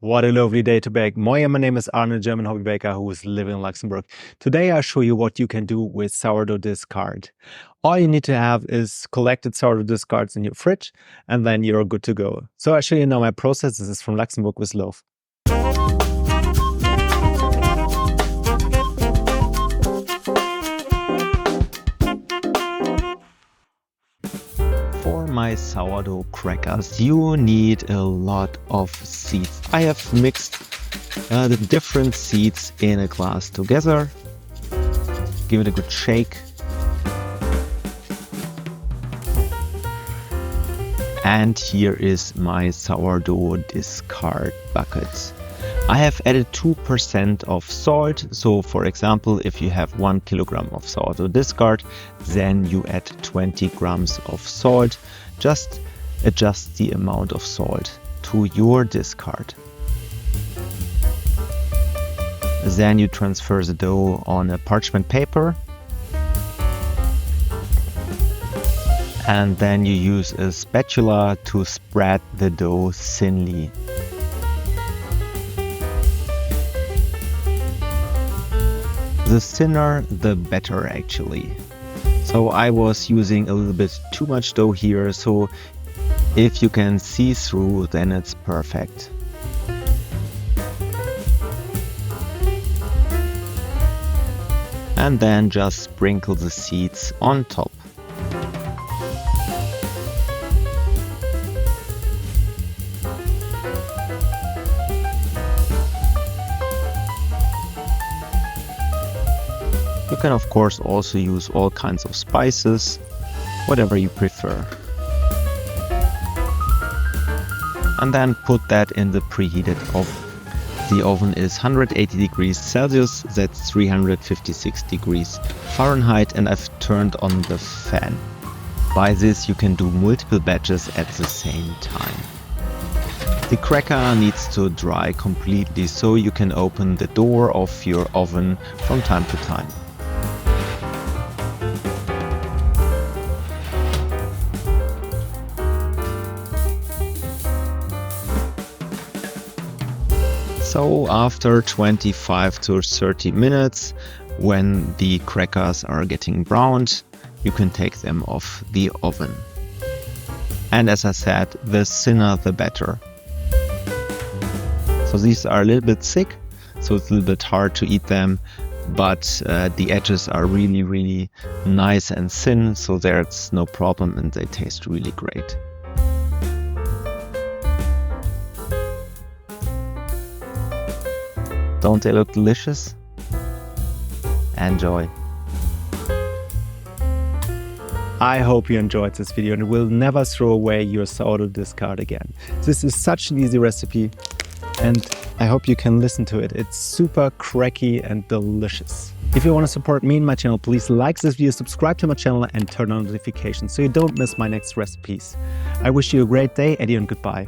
What a lovely day to bake. My name is Arne, German hobby baker who is living in Luxembourg. Today I'll show you what you can do with sourdough discard. All you need to have is collected sourdough discards in your fridge and then you're good to go. So I'll show you now my process. This is from Luxembourg with Love. For my sourdough crackers, you need a lot of seeds. I have mixed the different seeds in a glass together. Give it a good shake. And here is my sourdough discard bucket. I have added 2% of salt. So for example, if you have 1 kilogram of sourdough discard, then you add 20 grams of salt. Just adjust the amount of salt to your discard. Then you transfer the dough on a parchment paper. And then you use a spatula to spread the dough thinly. The thinner, the better actually. So I was using a little bit too much dough here, so if you can see through, then it's perfect. And then just sprinkle the seeds on top. You can of course also use all kinds of spices, whatever you prefer. And then put that in the preheated oven. The oven is 180 degrees Celsius, that's 356 degrees Fahrenheit, and I've turned on the fan. By this you can do multiple batches at the same time. The cracker needs to dry completely, so you can open the door of your oven from time to time. So after 25 to 30 minutes, when the crackers are getting browned, you can take them off the oven. And as I said, the thinner the better. So these are a little bit thick, so it's a little bit hard to eat them, but the edges are really nice and thin, so there's no problem and they taste really great. Don't they look delicious? Enjoy! I hope you enjoyed this video and will never throw away your sourdough discard again. This is such an easy recipe and I hope you can listen to it. It's super cracky and delicious. If you want to support me and my channel, please like this video, subscribe to my channel and turn on notifications so you don't miss my next recipes. I wish you a great day, Eddie, and goodbye.